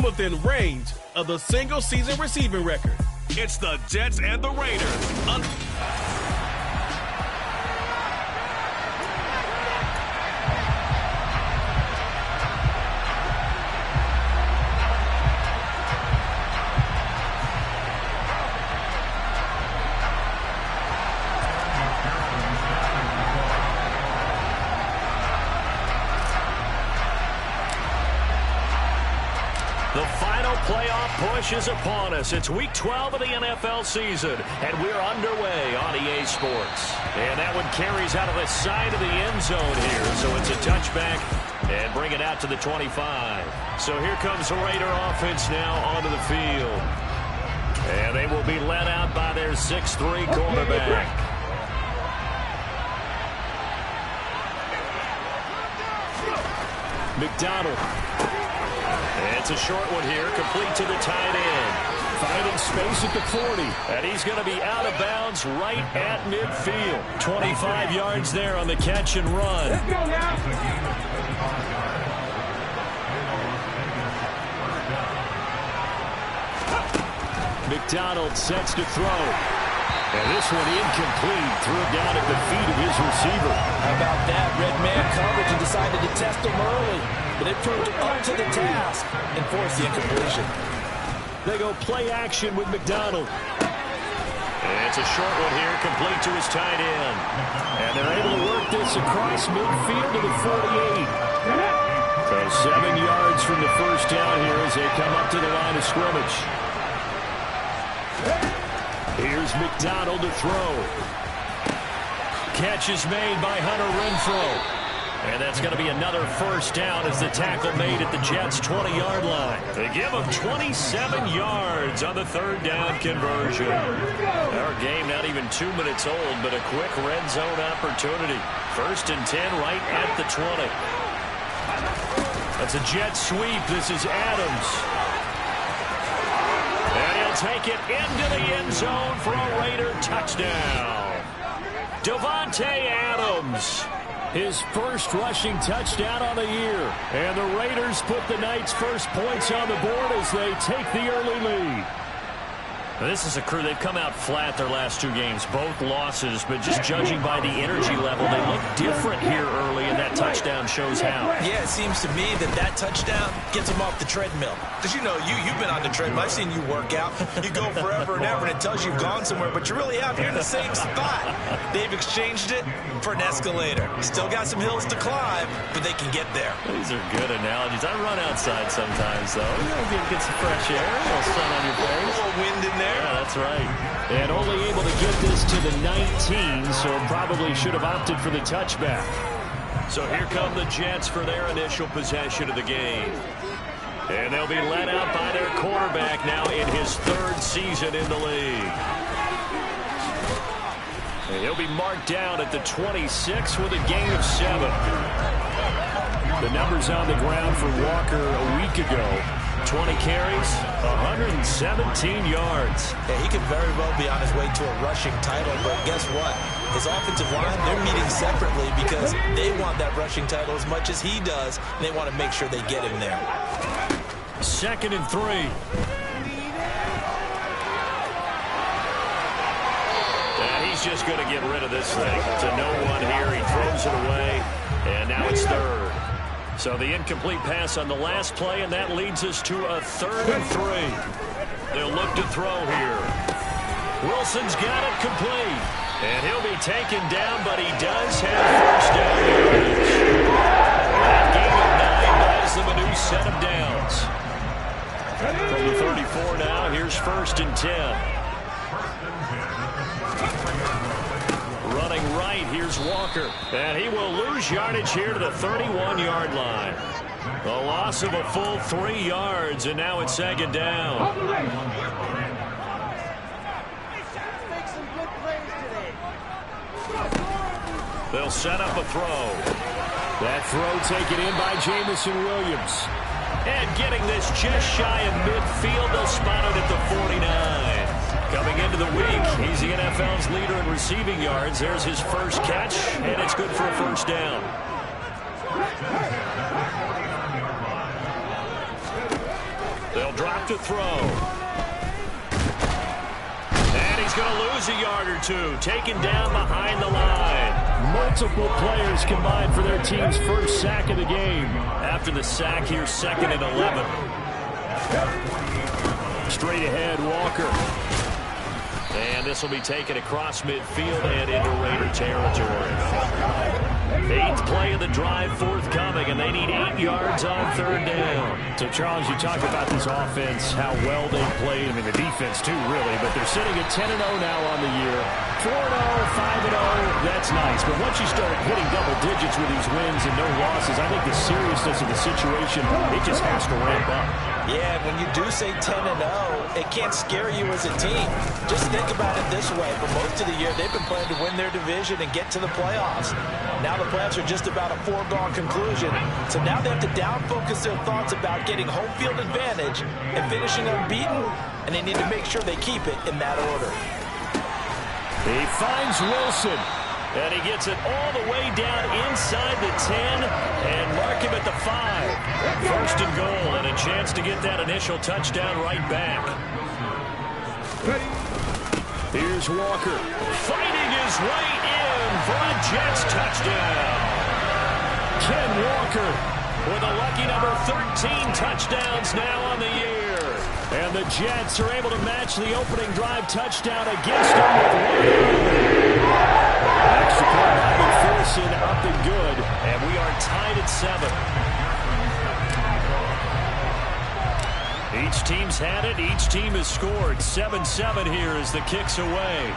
within range of the single-season receiving record. It's the Jets and the Raiders. The final playoff push is upon us. It's week 12 of the NFL season, and we're underway on EA Sports. And that one carries out of the side of the end zone here, so it's a touchback and bring it out to the 25. So here comes the Raider offense now onto the field. And they will be led out by their 6'3" quarterback. McDonald. It's a short one here, complete to the tight end. Finding space at the 40. And he's going to be out of bounds right at midfield. 25 yards there on the catch and run. Let's go now. McDonald sets to throw. And this one incomplete. Threw it down at the feet of his receiver. How about that? Red man coverage and decided to test him early. But they proved up to the task and forced the incompletion. They go play action with McDonald. And it's a short one here, complete to his tight end. And they're able to work this across midfield to the 48. So 7 yards from the first down here as they come up to the line of scrimmage. Here's McDonald to throw. Catch is made by Hunter Renfrow. And that's going to be another first down as the tackle made at the Jets' 20-yard line. They give them 27 yards on the third down conversion. Our game not even 2 minutes old, but a quick red zone opportunity. 1st and 10 right at the 20. That's a jet sweep. This is Adams. And he'll take it into the end zone for a Raider touchdown. Davante Adams. His first rushing touchdown on the year. And the Raiders put the night's first points on the board as they take the early lead. This is a crew, they've come out flat their last 2 games, both losses, but just judging by the energy level, they look different here early, and that touchdown shows how. Yeah, it seems to me that touchdown gets them off the treadmill. Because, you know, you've been on the treadmill. I've seen you work out. You go forever and ever, and it tells you you've gone somewhere, but you're really out here in the same spot. They've exchanged it for an escalator. Still got some hills to climb, but they can get there. These are good analogies. I run outside sometimes, though. You know, get some fresh air, a little sun on your face. A little wind in there. Yeah, that's right. And only able to get this to the 19, so probably should have opted for the touchback. So here come the Jets for their initial possession of the game. And they'll be led out by their quarterback now in his 3rd season in the league. And he'll be marked down at the 26 with a gain of 7. The numbers on the ground for Walker a week ago. 20 carries, 117 yards. Yeah, he could very well be on his way to a rushing title, but guess what? His offensive line, they're meeting separately because they want that rushing title as much as he does, and they want to make sure they get him there. 2nd and 3. And he's just going to get rid of this thing. It's a no-1 here. He throws it away, and now it's 3rd. So the incomplete pass on the last play, and that leads us to a 3rd and 3. They'll look to throw here. Wilson's got it complete. And he'll be taken down, but he does have first down yardage. That gain of 9 buys them a new set of downs. From the 34 now, here's 1st and 10. Running right, here's Walker. And he will lose yardage here to the 31-yard line. A loss of a full 3 yards, and now it's 2nd down. They'll set up a throw. That throw taken in by Jamison Williams. And getting this just shy of midfield, they'll spot it at the 49. Coming into the week, he's the NFL's leader in receiving yards. There's his first catch, and it's good for a first down. They'll drop to throw. And he's going to lose a yard or two. Taken down behind the line. Multiple players combined for their team's first sack of the game. After the sack here, 2nd and 11. Straight ahead, Walker. And this will be taken across midfield and into Raider territory. 8th play of the drive forthcoming, and they need 8 yards on 3rd down. So, Charles, you talked about this offense, how well they played. I mean, the defense, too, really. But they're sitting at 10-0 now on the year. 4-0, 5-0, that's nice. But once you start hitting double digits with these wins and no losses, I think the seriousness of the situation, it just has to ramp up. Yeah, when you do say 10-0, it can't scare you as a team. Just think about it this way. For most of the year, they've been playing to win their division and get to the playoffs. Now the playoffs are just about a foregone conclusion. So now they have to down-focus their thoughts about getting home field advantage and finishing unbeaten, and they need to make sure they keep it in that order. He finds Wilson. And he gets it all the way down inside the 10 and mark him at the 5. 1st and goal, and a chance to get that initial touchdown right back. Here's Walker. Fighting his way in for a Jets touchdown. Ken Walker with a lucky number 13 touchdowns now on the year. And the Jets are able to match the opening drive touchdown against them with 1. Extra point by McPherson, up and good. And we are tied at 7. Each team's had it. Each team has scored. 7-7 here as the kick's away.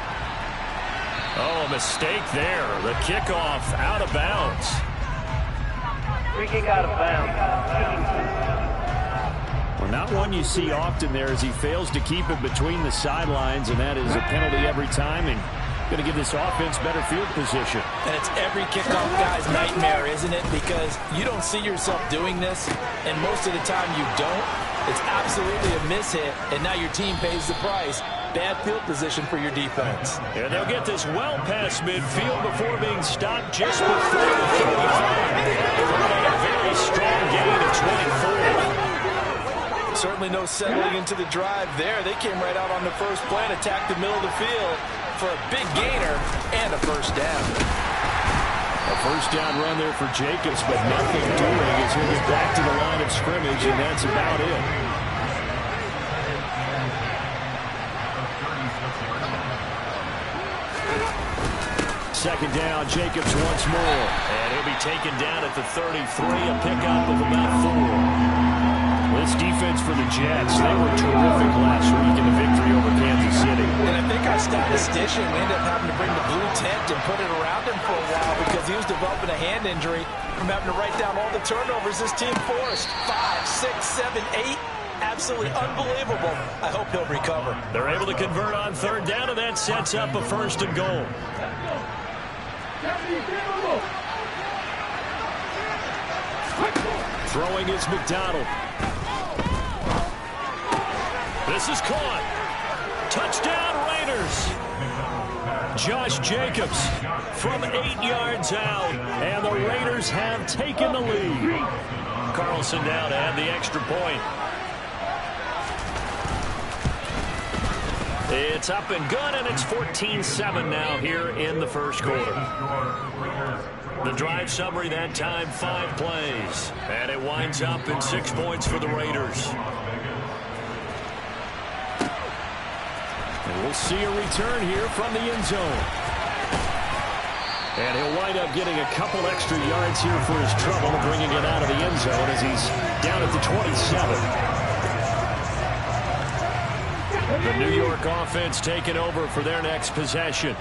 Oh, a mistake there. The kickoff out of bounds. Free kick out of bounds. Well, not one you see often there as he fails to keep it between the sidelines, and that is a penalty every time. And going to give this offense better field position. And it's every kickoff guy's nightmare, isn't it? Because you don't see yourself doing this, and most of the time you don't. It's absolutely a mishit, and now your team pays the price. Bad field position for your defense. And they'll get this well past midfield before being stopped just before the 35. A very strong gain of 24. Certainly no settling into the drive there. They came right out on the first play and attacked the middle of the field for a big gainer and a first down. A first down run there for Jacobs, but nothing doing as he'll get back to the line of scrimmage, and that's about it. Second down, Jacobs once more. And he'll be taken down at the 33, a pickup of about 4. This defense for the Jets, they were terrific last week in the victory over Kansas City. And I think our statistician, we ended up having to bring the blue tent and put it around him for a while because he was developing a hand injury from having to write down all the turnovers this team forced. 5, 6, 7, 8. Absolutely unbelievable. I hope he'll recover. They're able to convert on 3rd down, and that sets up a 1st and goal. Throwing is McDonald. This is caught. Touchdown, Raiders. Josh Jacobs from 8 yards out. And the Raiders have taken the lead. Carlson now to add the extra point. It's up and good, and it's 14-7 now here in the first quarter. The drive summary that time, 5 plays. And it winds up in 6 points for the Raiders. And we'll see a return here from the end zone. And he'll wind up getting a couple extra yards here for his trouble, bringing it out of the end zone as he's down at the 27. The New York offense taking over for their next possession.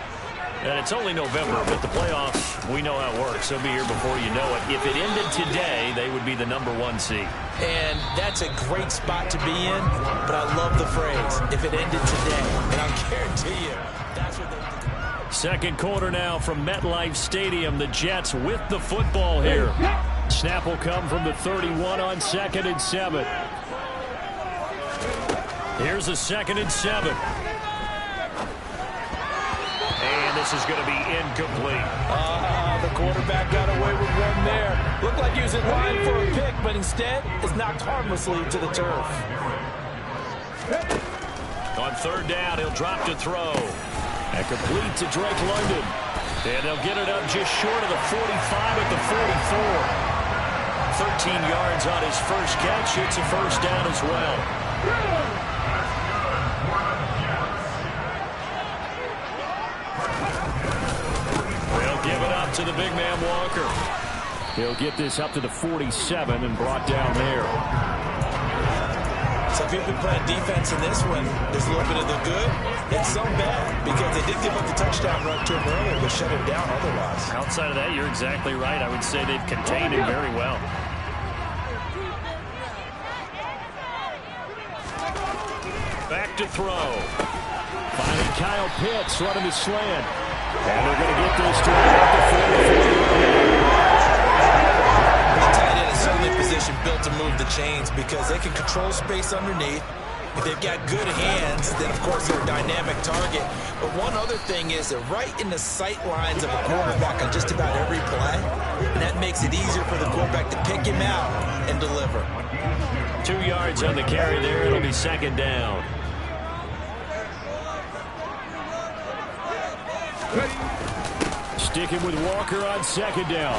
And it's only November, but the playoffs, we know how it works. They'll be here before you know it. If it ended today, they would be the #1 seed. And that's a great spot to be in, but I love the phrase, if it ended today. And I'll guarantee you, that's what they do. Second quarter now from MetLife Stadium. The Jets with the football here. Snap will come from the 31 on 2nd and 7. Here's a 2nd and 7. And this is going to be incomplete. The the quarterback got away with one there. Looked like he was in line for a pick, but instead is knocked harmlessly to the turf. On third down, he'll drop to throw. And complete to Drake London. And they'll get it up just short of the 45 at the 44. 13 yards on his first catch. It's a first down as well. They'll give it up to the big man Walker. He'll get this up to the 47 and brought down there. So if you've been playing defense in this one, there's a little bit of the good. It's so bad because they did give up the touchdown run to him earlier, but shut him down otherwise. Outside of that, you're exactly right. I would say they've contained him very well. Back to throw. Finding Kyle Pitts running the slant. And they're going to get this to about the 44. The tight end is certainly a position built to move the chains because they can control space underneath. If they've got good hands, then of course they're a dynamic target. But one other thing is they're right in the sight lines of a quarterback on just about every play. And that makes it easier for the quarterback to pick him out and deliver. 2 yards on the carry there. It'll be second down. Sticking with Walker on second down.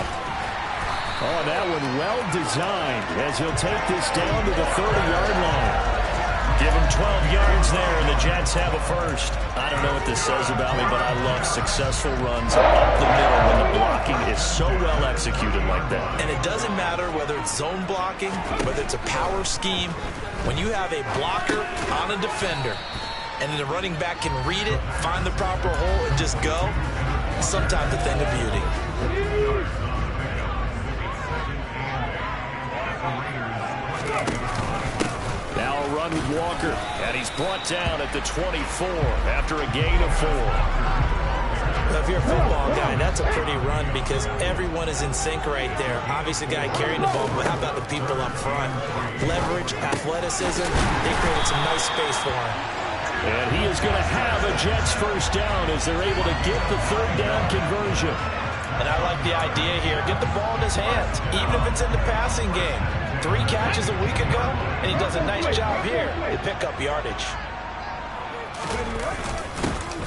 Oh, that one well designed as he'll take this down to the 30-yard line. Give him 12 yards there, and the Jets have a first. I don't know what this says about me, but I love successful runs up the middle when the blocking is so well executed like that. And it doesn't matter whether it's zone blocking, whether it's a power scheme. When you have a blocker on a defender, and the running back can read it, find the proper hole, and just go, sometimes a thing of beauty. Now a run with Walker. And he's brought down at the 24 after a gain of 4. Well, if you're a football guy, that's a pretty run because everyone is in sync right there. Obviously, the guy carrying the ball, but how about the people up front? Leverage, athleticism, they created some nice space for him. And he is going to have a Jets first down as they're able to get the third down conversion. And I like the idea here. Get the ball in his hands, even if it's in the passing game. 3 catches a week ago, and he does a nice job here to pick up yardage.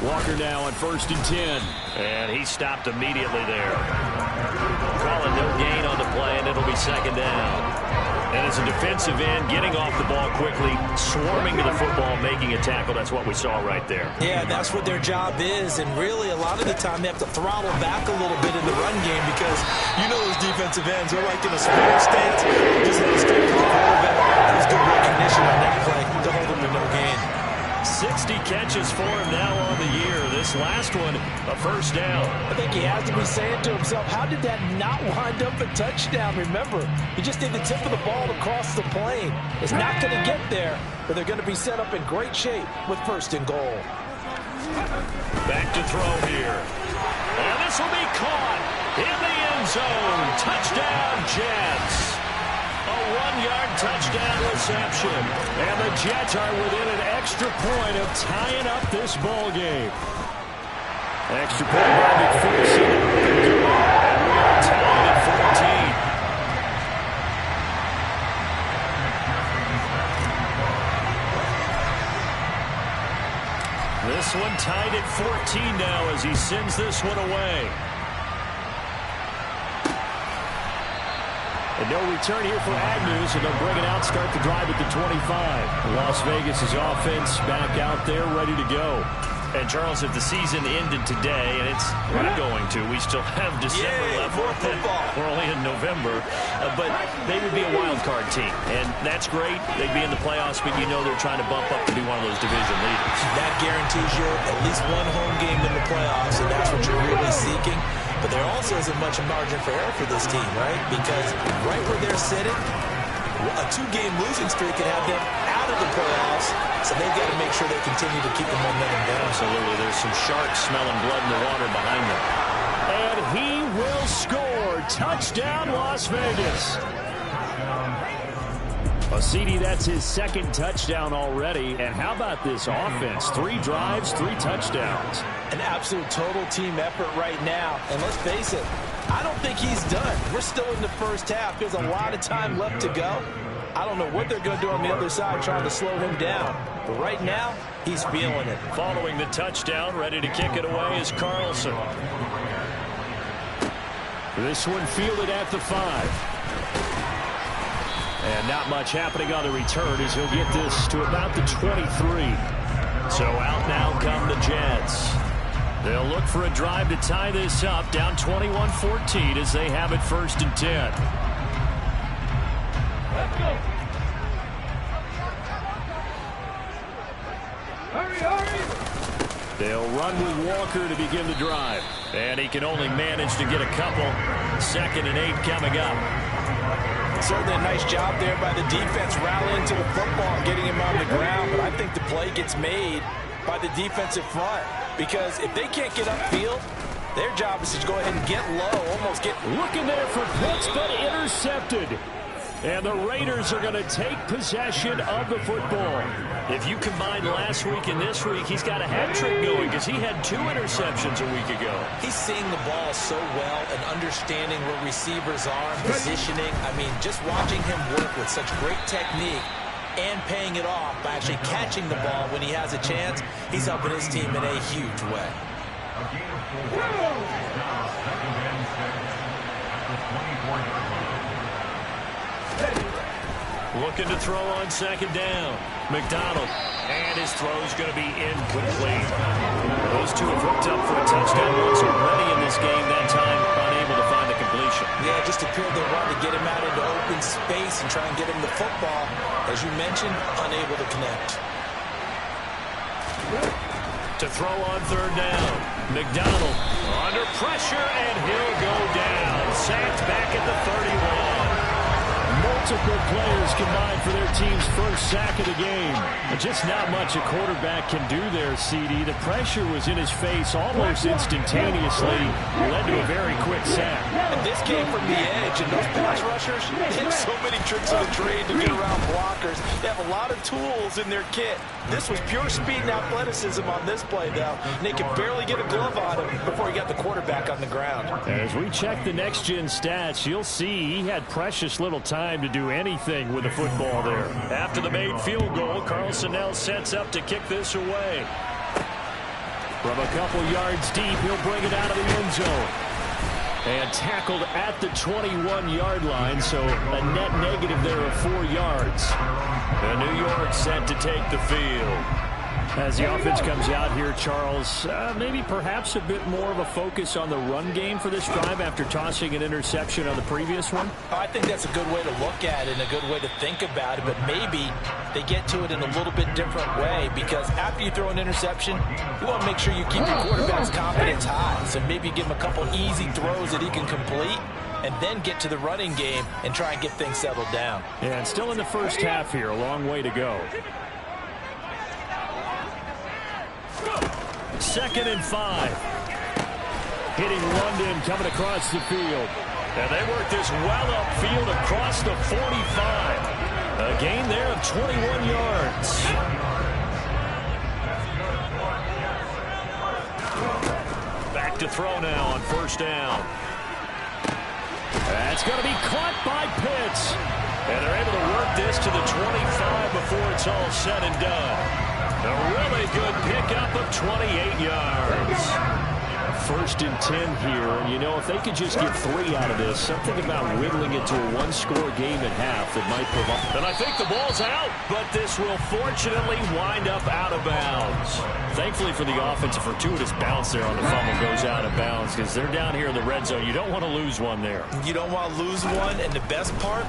Walker now on 1st and 10. And he stopped immediately there. Calling no gain on the play, and it'll be second down. And as a defensive end, getting off the ball quickly, swarming to the football, making a tackle, that's what we saw right there. Yeah, that's what their job is, and really a lot of the time they have to throttle back a little bit in the run game because you know those defensive ends, they're like in a square stance, just head straight to the quarterback. That was good recognition on that play to hold him to no gain. 60 catches for him now on the year. This last one, a first down. I think he has to be saying to himself, how did that not wind up a touchdown? Remember, he just did the tip of the ball across the plane. It's not going to get there, but they're going to be set up in great shape with 1st and goal. Back to throw here. And this will be caught in the end zone. Touchdown, Jets. A 1-yard touchdown reception. And the Jets are within an extra point of tying up this ball game. Extra point by McPherson. And we are tied at 14. This one tied at 14 now as he sends this one away. And no return here for Agnew, so they'll bring it out, start the drive at the 25. Las Vegas' offense back out there, ready to go. And, Charles, if the season ended today, and it's not going to, we still have December left. More football. We're only in November. But they would be a wild card team. And that's great. They'd be in the playoffs, but you know they're trying to bump up to be one of those division leaders. That guarantees you at least one home game in the playoffs, and that's what you're really seeking. But there also isn't much margin for error for this team, right? Because right where they're sitting, a 2-game losing streak could have them out of the playoffs, so they've got to make sure they continue to keep the momentum down. Absolutely. There's some sharks smelling blood in the water behind them. And he will score. Touchdown, Las Vegas. CD, that's his 2nd touchdown already. And how about this offense? 3 drives, 3 touchdowns. An absolute total team effort right now. And let's face it, I don't think he's done. We're still in the first half. There's a lot of time left to go. I don't know what they're going to do on the other side trying to slow him down. But right now, he's feeling it. Following the touchdown, ready to kick it away is Carlson. This one fielded at the 5. And not much happening on the return as he'll get this to about the 23. So out now come the Jets. They'll look for a drive to tie this up, down 21-14 as they have it 1st and 10. Let's go. Hurry, hurry. They'll run with Walker to begin the drive. And he can only manage to get a couple. 2nd and 8 coming up. Certainly a nice job there by the defense rallying to the football and getting him on the ground. But I think the play gets made by the defensive front. Because if they can't get upfield, their job is to go ahead and get low, almost get... Looking there for Pitts, but intercepted. And the Raiders are going to take possession of the football. If you combine last week and this week, he's got a hat trick going because he had 2 interceptions a week ago. He's seeing the ball so well and understanding where receivers are and positioning. I mean, just watching him work with such great technique and paying it off by actually catching the ball when he has a chance, he's helping his team in a huge way. Looking to throw on 2nd down. McDonald. And his throw's going to be incomplete. Those two have hooked up for a touchdown once already in this game. That time unable to find the completion. Yeah, just appeared they wanted to get him out into open space and try and get him the football. As you mentioned, unable to connect. To throw on 3rd down. McDonald under pressure, and he'll go down. Sacked back at the 31. Multiple players combined for their team's first sack of the game. But just not much a quarterback can do there, CD. The pressure was in his face almost instantaneously. Led to a very quick sack. And this came from the edge, and those pass rushers hit so many tricks of the trade to get around blockers. They have a lot of tools in their kit. This was pure speed and athleticism on this play, though. And they could barely get a glove on him before he got the quarterback on the ground. As we check the next-gen stats, you'll see he had precious little time to do anything with the football there. After the made field goal, Carlson now sets up to kick this away. From a couple yards deep, he'll bring it out of the end zone. And tackled at the 21-yard line, so a net negative there of 4 yards. And New York set to take the field. As the offense comes out here, Charles, maybe perhaps a bit more of a focus on the run game for this drive after tossing an interception on the previous one? I think that's a good way to look at it and a good way to think about it, but maybe they get to it in a little bit different way because after you throw an interception, you want to make sure you keep your quarterback's confidence high. So maybe give him a couple easy throws that he can complete and then get to the running game and try and get things settled down. Yeah, and still in the first half here, a long way to go. 2nd and 5. Hitting London coming across the field. And they work this well upfield across the 45. A gain there of 21 yards. Back to throw now on 1st down. That's going to be caught by Pitts. And they're able to work this to the 25 before it's all said and done. A really good pickup of 28 yards. 1st and 10 here, and you know, if they could just get 3 out of this, something about whittling it to a 1-score game at half that might provide. And I think the ball's out, but this will fortunately wind up out of bounds. Thankfully for the offense, a fortuitous bounce there on the fumble goes out of bounds because they're down here in the red zone. You don't want to lose one there. You don't want to lose one, and the best part,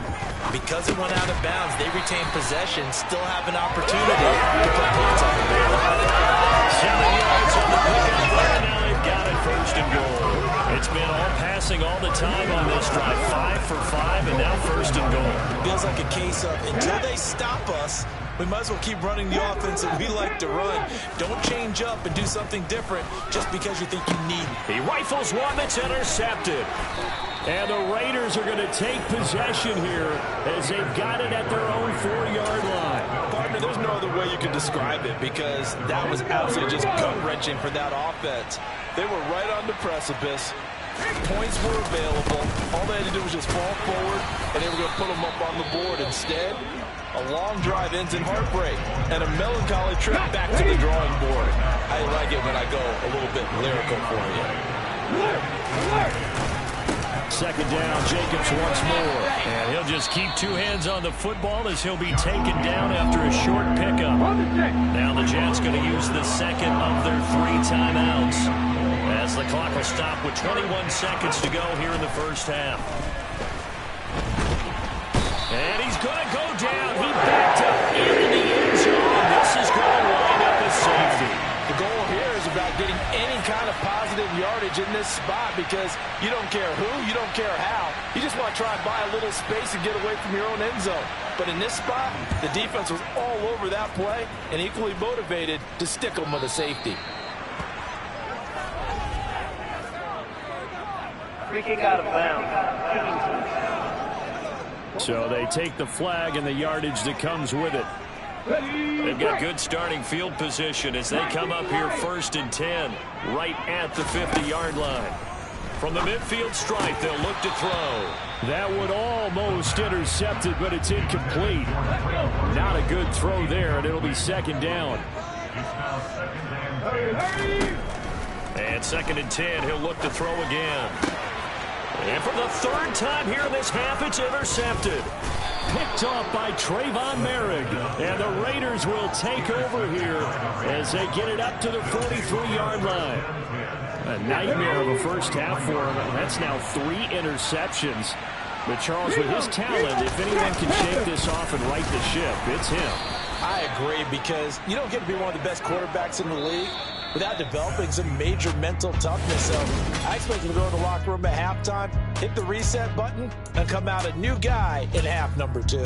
because it went out of bounds, they retain possession, still have an opportunity to put points on the board. 7 yards on the pickup there, now they've got it 1st and goal. It's been all passing all the time on this drive. 5 for 5, and now 1st and goal. It feels like a case of until they stop us, we might as well keep running the offense that we like to run. Don't change up and do something different just because you think you need it. He rifles one that's intercepted. And the Raiders are going to take possession here as they've got it at their own 4-yard line. Partner, there's no other way you can describe it because that was absolutely just gut-wrenching for that offense. They were right on the precipice. Points were available. All they had to do was just fall forward, and they were going to put them up on the board. Instead, a long drive ends in heartbreak and a melancholy trip back to the drawing board. I like it when I go a little bit lyrical for you. Second down, Jacobs once more. And he'll just keep two hands on the football as he'll be taken down after a short pickup. Now the Jets going to use the second of their 3 timeouts, as the clock will stop with 21 seconds to go here in the first half. And he's going to go down. He backed up into the end zone. This is going to wind up a safety. The goal here is about getting any kind of positive yardage in this spot, because you don't care who, you don't care how. You just want to try and buy a little space and get away from your own end zone. But in this spot, the defense was all over that play and equally motivated to stick them with a safety. Free kick out of bounds. So they take the flag and the yardage that comes with it. They've got good starting field position as they come up here 1st and 10, right at the 50-yard line. From the midfield stripe, they'll look to throw. That would almost intercept it, but it's incomplete. Not a good throw there, and it'll be 2nd down. And 2nd and 10, he'll look to throw again. And for the 3rd time here in this half, it's intercepted. Picked off by Trayvon Merrick. And the Raiders will take over here as they get it up to the 43-yard line. A nightmare of a first half for him. That's now 3 interceptions. But Charles, with his talent, if anyone can shake this off and right the ship, it's him. I agree, because you don't get to be one of the best quarterbacks in the league without developing some major mental toughness. So I expect him to go in the locker room at halftime, hit the reset button, and come out a new guy in half number 2.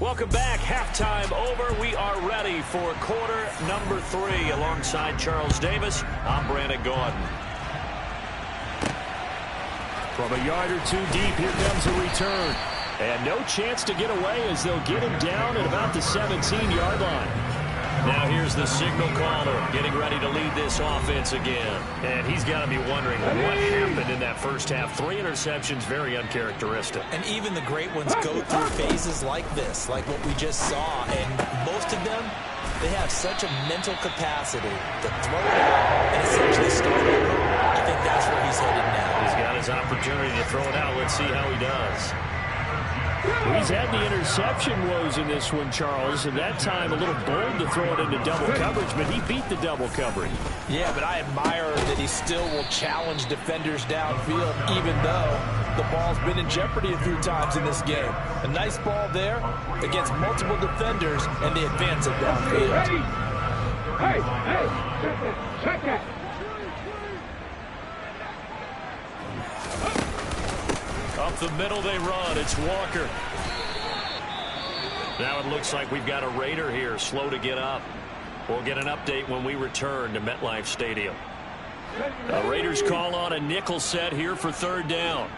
Welcome back. Halftime over. We are ready for quarter number 3. Alongside Charles Davis, I'm Brandon Gaudin. From a yard or 2 deep, here comes a return. And no chance to get away as they'll get him down at about the 17-yard line. Now here's the signal caller getting ready to lead this offense again. And he's got to be wondering what happened in that first half. 3 interceptions, very uncharacteristic. And even the great ones go through phases like this, like what we just saw. And most of them, they have such a mental capacity to throw it out and essentially start over. I think that's where he's headed now. He's got his opportunity to throw it out. Let's see how he does. He's had the interception woes in this one, Charles, and that time a little bold to throw it into double coverage, but he beat the double coverage. Yeah, but I admire that he still will challenge defenders downfield, even though the ball's been in jeopardy a few times in this game. A nice ball there against multiple defenders, and they advance it downfield. Hey, check it. Up the middle they run. It's Walker. Now it looks like we've got a Raider here, slow to get up. We'll get an update when we return to MetLife Stadium. The Raiders call on a nickel set here for 3rd down.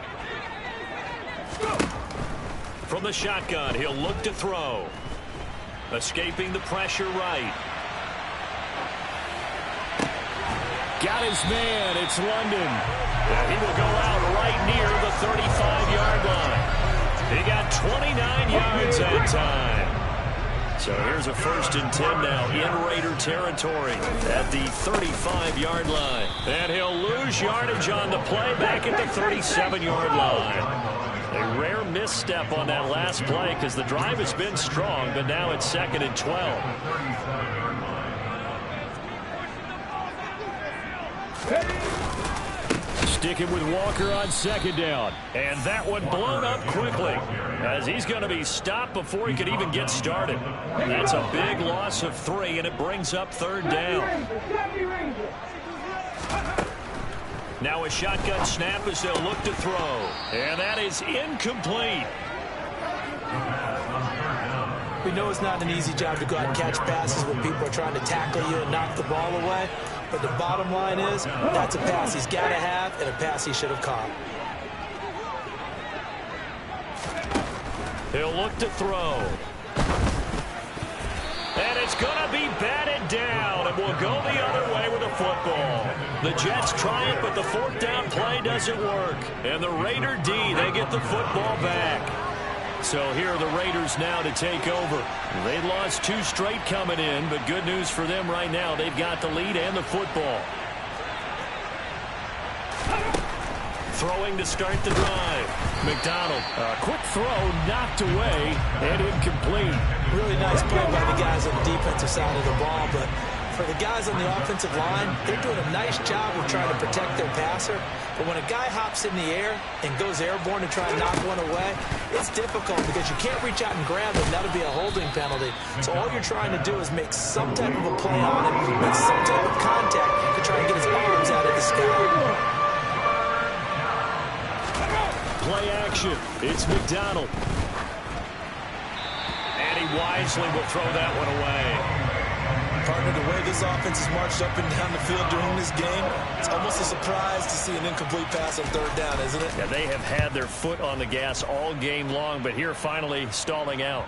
From the shotgun, he'll look to throw. Escaping the pressure right. Got his man. It's London. And he will go out right near the 35-yard line. He got 29 yards that time. So here's a 1st and 10 now in Raider territory at the 35-yard line. And he'll lose yardage on the play back at the 37-yard line. A rare misstep on that last play because the drive has been strong, but now it's 2nd and 12. Sticking with Walker on 2nd down. And that one blown up quickly as he's going to be stopped before he could even get started. That's a big loss of 3, and it brings up 3rd down. Now a shotgun snap as they'll look to throw. And that is incomplete. We know it's not an easy job to go out and catch passes when people are trying to tackle you and knock the ball away. But the bottom line is, that's a pass he's got to have and a pass he should have caught. He'll look to throw. And it's going to be batted down, and we'll go the other way with the football. The Jets try it, but the fourth down play doesn't work. And the Raider D, they get the football back. So here are the Raiders now to take over. They lost 2 straight coming in, but good news for them right now. They've got the lead and the football. Throwing to start the drive. McDonald, a quick throw, knocked away, and incomplete. Really nice play by the guys on the defensive side of the ball, but for the guys on the offensive line, they're doing a nice job of trying to protect their passer. But when a guy hops in the air and goes airborne to try and knock one away, it's difficult because you can't reach out and grab him. That'll be a holding penalty. So all you're trying to do is make some type of a play on him, make some type of contact to try and get his arms out of the sky. Play action. It's McDonald. And he wisely will throw that one away. Partner, the way this offense has marched up and down the field during this game, it's almost a surprise to see an incomplete pass on third down, isn't it? Yeah, they have had their foot on the gas all game long, but here finally stalling out.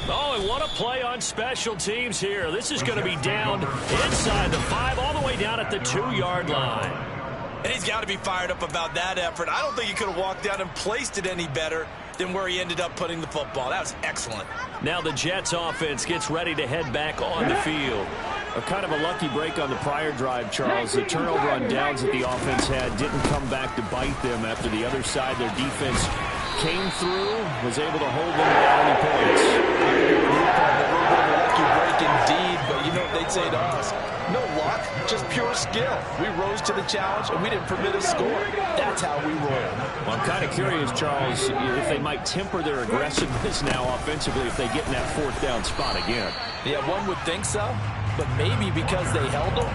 Oh, and what a play on special teams here. This is going to be down inside the 5, all the way down at the 2-yard line. And he's got to be fired up about that effort. I don't think he could have walked down and placed it any better than where he ended up putting the football. That was excellent. Now the Jets offense gets ready to head back on the field. A kind of a lucky break on the prior drive, Charles. The turnover on downs that the offense had didn't come back to bite them after the other side. Their defense came through, was able to hold them without any points. A lucky break indeed, but you know what they'd say to us? No luck, just pure skill. We rose to the challenge, and we didn't permit a score. That's how we roll. Well, I'm kind of curious, Charles, if they might temper their aggressiveness now offensively if they get in that fourth down spot again. Yeah, one would think so, but maybe because they held them,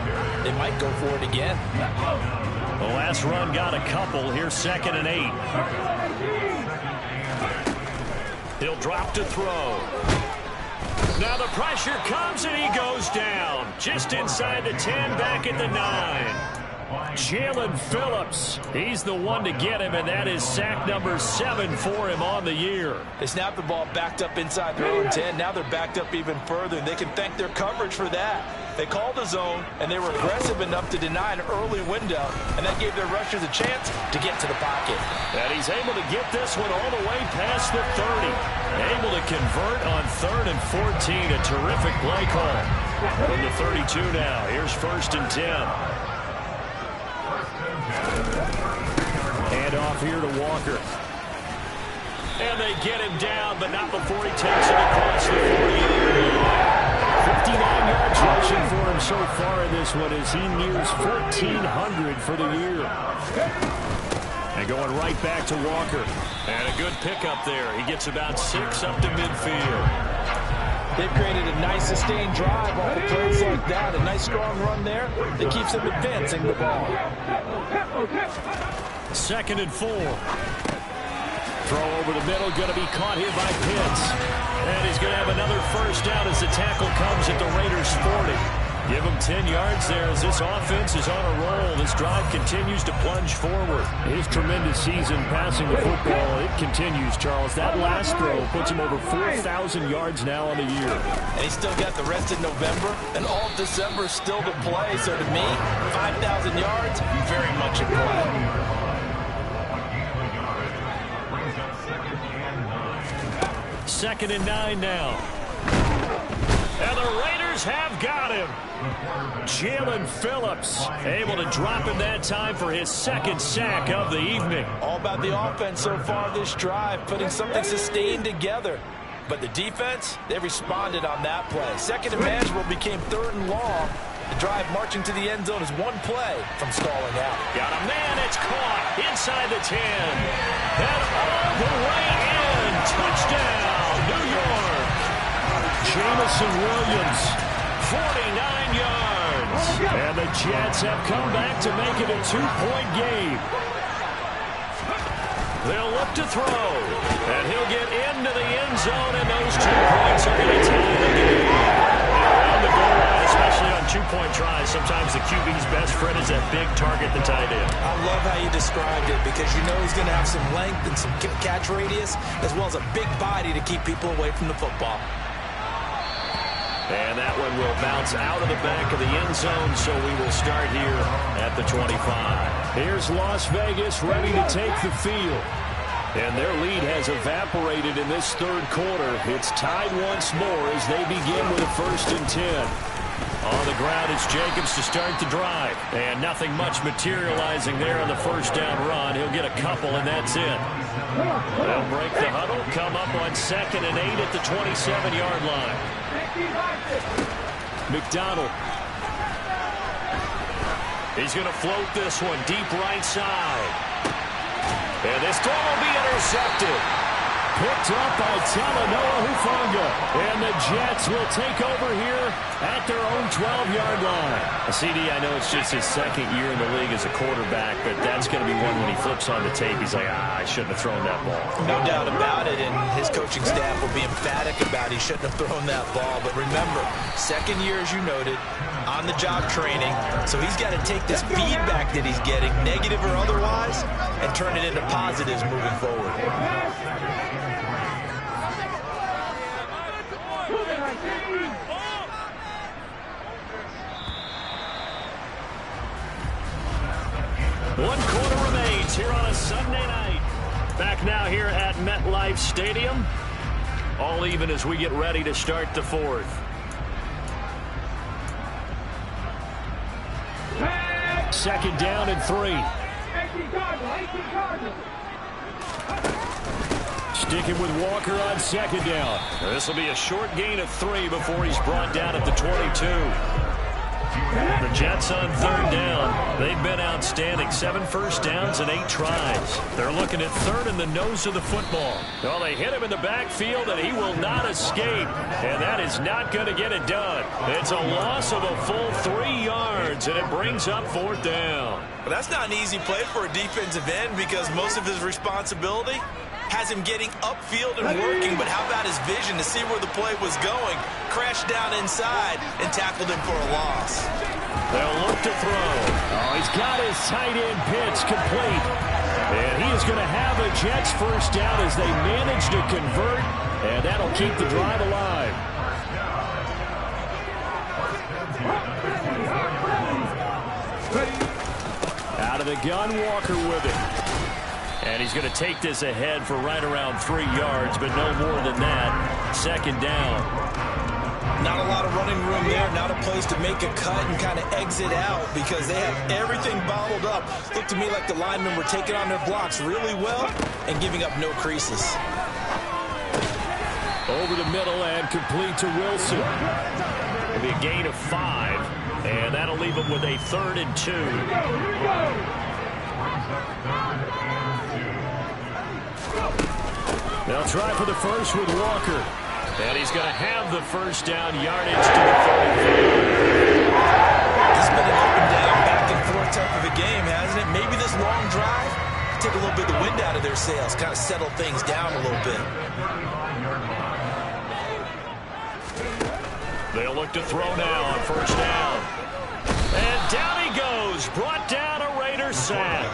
they might go for it again. The last run got a couple. Here's 2nd and 8. He'll drop to throw. Now the pressure comes and he goes down. Just inside the 10, back at the 9. Jalen Phillips, he's the one to get him, and that is sack number 7 for him on the year. They snapped the ball backed up inside their own 10. Now they're backed up even further, and they can thank their coverage for that. They called the zone, and they were aggressive enough to deny an early window, and that gave their rushers a chance to get to the pocket. And he's able to get this one all the way past the 30. Able to convert on 3rd and 14. A terrific play call. From the 32 now. Here's 1st and 10. Hand off here to Walker. And they get him down, but not before he takes it across the 40. 59 yards rushing for him so far in this one as he nears 1,400 for the year. And going right back to Walker. And a good pickup there. He gets about 6 up to midfield. They've created a nice sustained drive off of plays like that. A nice strong run there that keeps them advancing the ball. 2nd and 4. Throw over the middle, going to be caught here by Pitts. And he's going to have another first down as the tackle comes at the Raiders' 40. Give him 10 yards there as this offense is on a roll. This drive continues to plunge forward. His tremendous season passing the football, it continues, Charles. That last throw puts him over 4,000 yards now on the year. And he's still got the rest of November and all of December still to play. So to me, 5,000 yards, very much in play. 2nd and 9 now. And the Raiders have got him. Jalen Phillips able to drop him that time for his 2nd sack of the evening. All about the offense so far this drive, putting something sustained together. But the defense, they responded on that play. 2nd and manageable became 3rd and long. The drive marching to the end zone is one play from stalling out. Got a man, it's caught inside the 10. And all the way in. Touchdown, New York. Jameson Williams, 49 yards. And the Jets have come back to make it a 2-point game. They'll look to throw. And he'll get into the end zone, and those 2 points are going to tie the game. Around the goal line, especially on two-point tries, sometimes the QB's best friend is that big target, the tight end. I love how you described it because you know he's going to have some length and some catch radius as well as a big body to keep people away from the football. And that one will bounce out of the back of the end zone, so we will start here at the 25. Here's Las Vegas ready to take the field. And their lead has evaporated in this third quarter. It's tied once more as they begin with a 1st and 10. On the ground, it's Jacobs to start the drive. And nothing much materializing there on the first down run. He'll get a couple, and that's it. They'll break the huddle, come up on 2nd and 8 at the 27-yard line. McDonald. He's going to float this one deep right side. And this throw will be intercepted. Picked up by Talanoa Hufanga. And the Jets will take over here at their own 12-yard line. CD, I know it's just his 2nd year in the league as a quarterback, but that's going to be one when he flips on the tape. He's like, I shouldn't have thrown that ball. No doubt about it, and his coaching staff will be emphatic about he shouldn't have thrown that ball. But remember, 2nd year, as you noted, on-the-job training, so he's got to take this feedback that he's getting, negative or otherwise, and turn it into positives moving forward. One quarter remains here on a Sunday night. Back now here at MetLife Stadium. All even as we get ready to start the 4th. Second down and 3. Sticking with Walker on 2nd down. This will be a short gain of 3 before he's brought down at the 22. The Jets on 3rd down. They've been outstanding. 7 first downs and 8 tries. They're looking at 3rd in the nose of the football. Well, they hit him in the backfield, and he will not escape. And that is not going to get it done. It's a loss of a full 3 yards, and it brings up 4th down. But that's not an easy play for a defensive end because most of his responsibility has him getting upfield and working, but how about his vision to see where the play was going, crashed down inside, and tackled him for a loss. They'll look to throw. Oh, he's got his tight end pitch complete. And he is going to have a Jets first down as they manage to convert, and that'll keep the drive alive. Out of the gun, Walker with it. And he's going to take this ahead for right around 3 yards, but no more than that. 2nd down. Not a lot of running room there. Not a place to make a cut and kind of exit out because they have everything bottled up. Looked to me like the linemen were taking on their blocks really well and giving up no creases. Over the middle and complete to Wilson. It'll be a gain of 5, and that'll leave him with a 3rd and 2. They'll try for the first with Walker. And he's going to have the first down yardage to the 35. This has been an up and down, back and forth type of a game, hasn't it? Maybe this long drive take a little bit of the wind out of their sails, kind of settle things down a little bit. They'll look to throw now on first down. And down he goes. Brought down a Raider sack.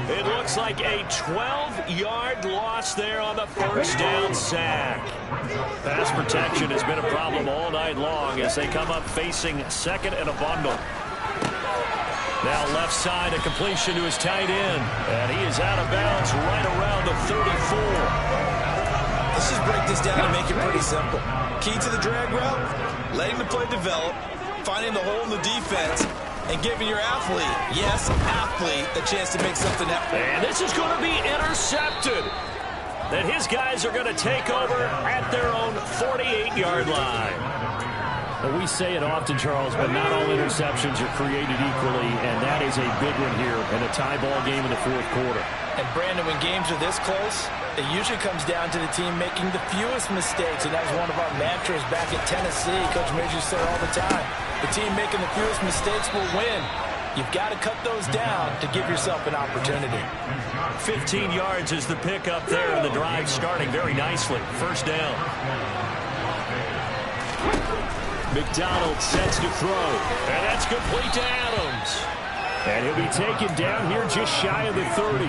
It looks like a 12-yard loss there on the first down sack. Pass protection has been a problem all night long as they come up facing 2nd and a bundle. Now left side, a completion to his tight end. And he is out of bounds right around the 34. Let's just break this down and make it pretty simple. Key to the drag route, letting the play develop, finding the hole in the defense, and giving your athlete, yes, athlete, a chance to make something happen. And this is going to be intercepted. That his guys are going to take over at their own 48-yard line. Well, we say it often, Charles, but not all interceptions are created equally, and that is a big one here in a tie ball game in the 4th quarter. And Brandon, when games are this close, it usually comes down to the team making the fewest mistakes, and that was one of our mantras back at Tennessee. Coach Major said all the time, the team making the fewest mistakes will win. You've got to cut those down to give yourself an opportunity. 15 yards is the pickup there, and the drive starting very nicely. First down. McDonald sets to throw. And that's complete to Adams. And he'll be taken down here just shy of the 30.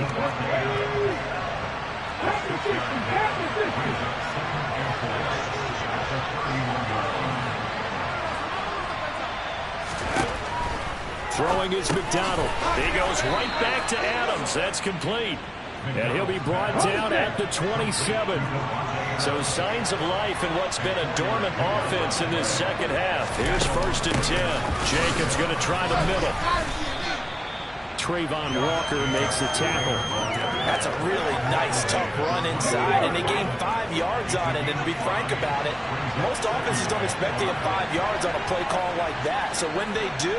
Throwing is McDonald. He goes right back to Adams. That's complete. And he'll be brought down at the 27. So signs of life in what's been a dormant offense in this second half. Here's 1st and 10. Jacobs going to try the middle. Trayvon Walker makes the tackle. That's a really nice, tough run inside, and they gained 5 yards on it. And to be frank about it, most offenses don't expect to get 5 yards on a play call like that. So when they do,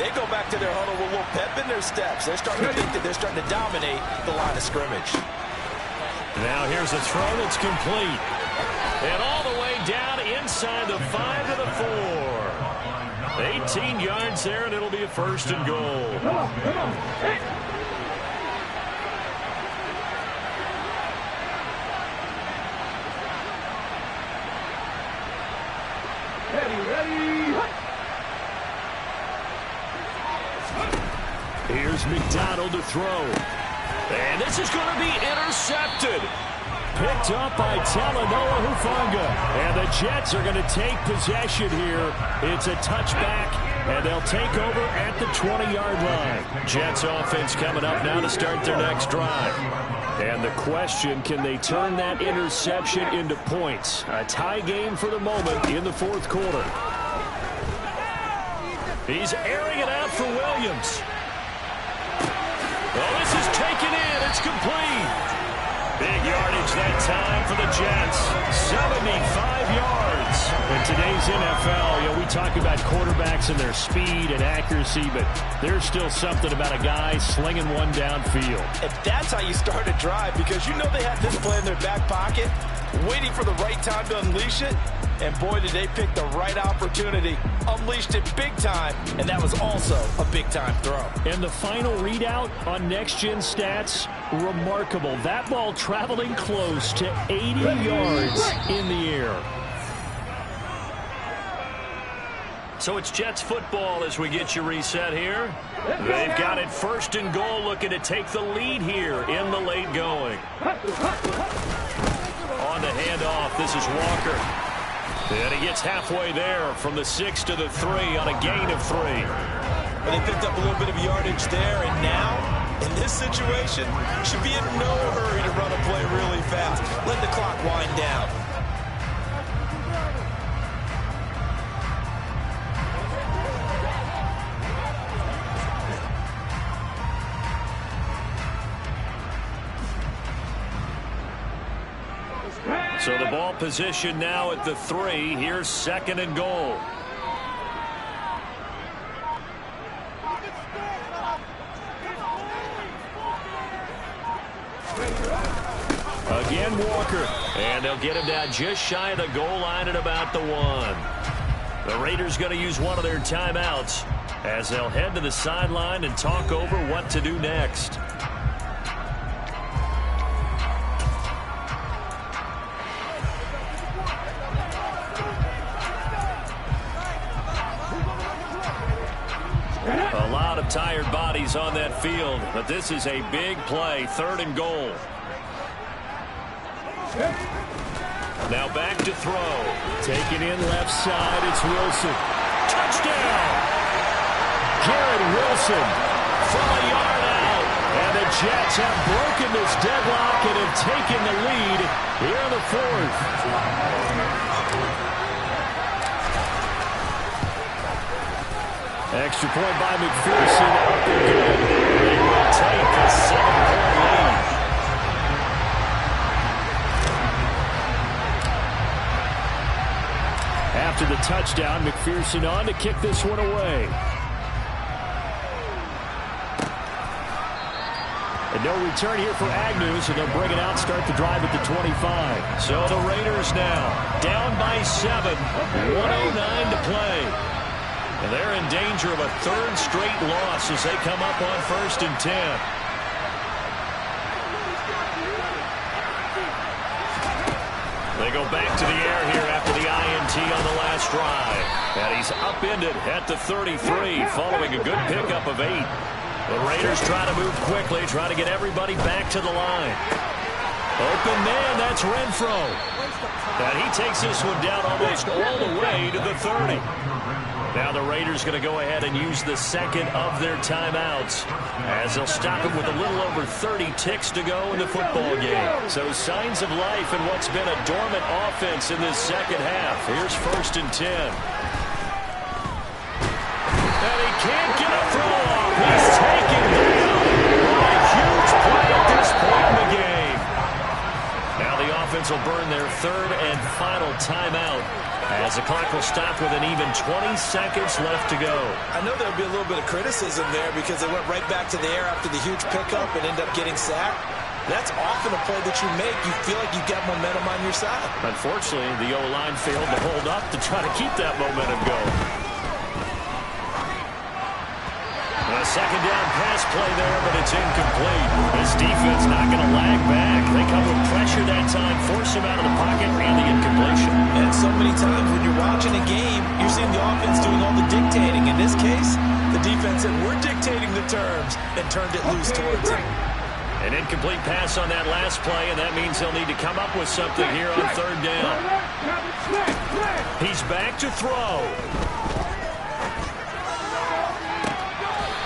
they go back to their huddle with a little pep in their steps. They're starting to think that they're starting to dominate the line of scrimmage. Now here's a throw that's complete. And all the way down inside the 5 to the 4. 18 yards there, and it'll be a 1st and goal. Come on. Hey. Ready. Here's McDonald to throw. And this is going to be intercepted. Picked up by Talanoa Hufanga. And the Jets are going to take possession here. It's a touchback, and they'll take over at the 20-yard line. Jets offense coming up now to start their next drive. And the question, can they turn that interception into points? A tie game for the moment in the 4th quarter. He's airing it out for Williams. Oh, this is taken in. It's complete. Big yardage that time for the Jets. 75 yards. In today's NFL, we talk about quarterbacks and their speed and accuracy, but there's still something about a guy slinging one downfield. And that's how you start a drive, because you know they have this play in their back pocket, waiting for the right time to unleash it. And boy, did they pick the right opportunity. Unleashed it big time, and that was also a big-time throw. And the final readout on Next Gen Stats, remarkable. That ball traveling close to 80 yards in the air. So it's Jets football as we get you reset here. They've got it 1st and goal, looking to take the lead here in the late going. On the handoff, this is Walker. And he gets halfway there from the 6 to the 3 on a gain of 3. But they picked up a little bit of yardage there, and now, in this situation, should be in no hurry to run a play really fast. Let the clock wind down. So the ball position now at the 3. Here's 2nd and goal. Again, Walker. And they'll get him down just shy of the goal line at about the 1. The Raiders going to use one of their timeouts as they'll head to the sideline and talk over what to do next. A lot of tired bodies on that field, but this is a big play, 3rd and goal. Now back to throw. Taken in left side, it's Wilson. Touchdown! Garrett Wilson from a yard out. And the Jets have broken this deadlock and have taken the lead here in the 4th. Extra point by McPherson. Up and good. They will take a 7-point lead. After the touchdown, McPherson on to kick this one away. And no return here for Agnew, so they'll bring it out, start the drive at the 25. So the Raiders now down by 7, 1:09 to play. And they're in danger of a 3rd straight loss as they come up on 1st and 10. They go back to the air here after the INT. PAT on the last drive. And he's upended at the 33 following a good pickup of 8. The Raiders try to move quickly, try to get everybody back to the line. Open man, that's Renfro. And he takes this one down almost all the way to the 30. Now the Raiders going to go ahead and use the second of their timeouts as they'll stop it with a little over 30 ticks to go in the football game. So signs of life in what's been a dormant offense in this second half. Here's 1st and 10. And he can't get a throw off. He's taken down. What a huge play at this point in the game. Now the offense will burn their 3rd and final timeout as the clock will stop with an even 20 seconds left to go. I know there'll be a little bit of criticism there because they went right back to the air after the huge pickup and end up getting sacked. That's often a play that you make. You feel like you've got momentum on your side. Unfortunately, the O-line failed to hold up to try to keep that momentum going. A second down pass play there, but it's incomplete. This defense not going to lag back. They come with pressure that time, force him out of the pocket, and the incompletion. And so many times when you're watching a game, you're seeing the offense doing all the dictating. In this case, the defense said, we're dictating the terms, and turned it loose towards him. An incomplete pass on that last play, and that means they'll need to come up with something here on 3rd down. He's back to throw.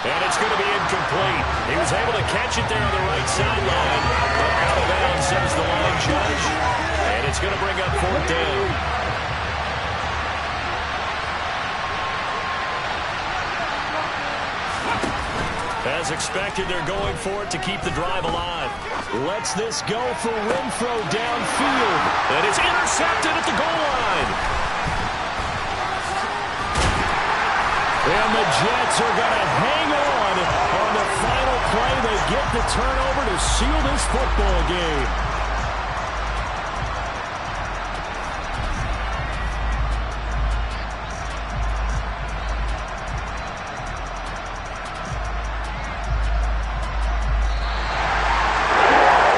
And it's going to be incomplete. He was able to catch it there on the right sideline, but out of bounds, says the line judge. And it's going to bring up 4th down. As expected, they're going for it to keep the drive alive. Lets this go for Renfro downfield. And it's intercepted at the goal line. And the Jets are going to hang on the final play. They get the turnover to seal this football game.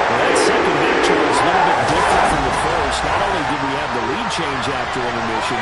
That second victory is a little bit different from the first. Not only did we have the lead change after intermission,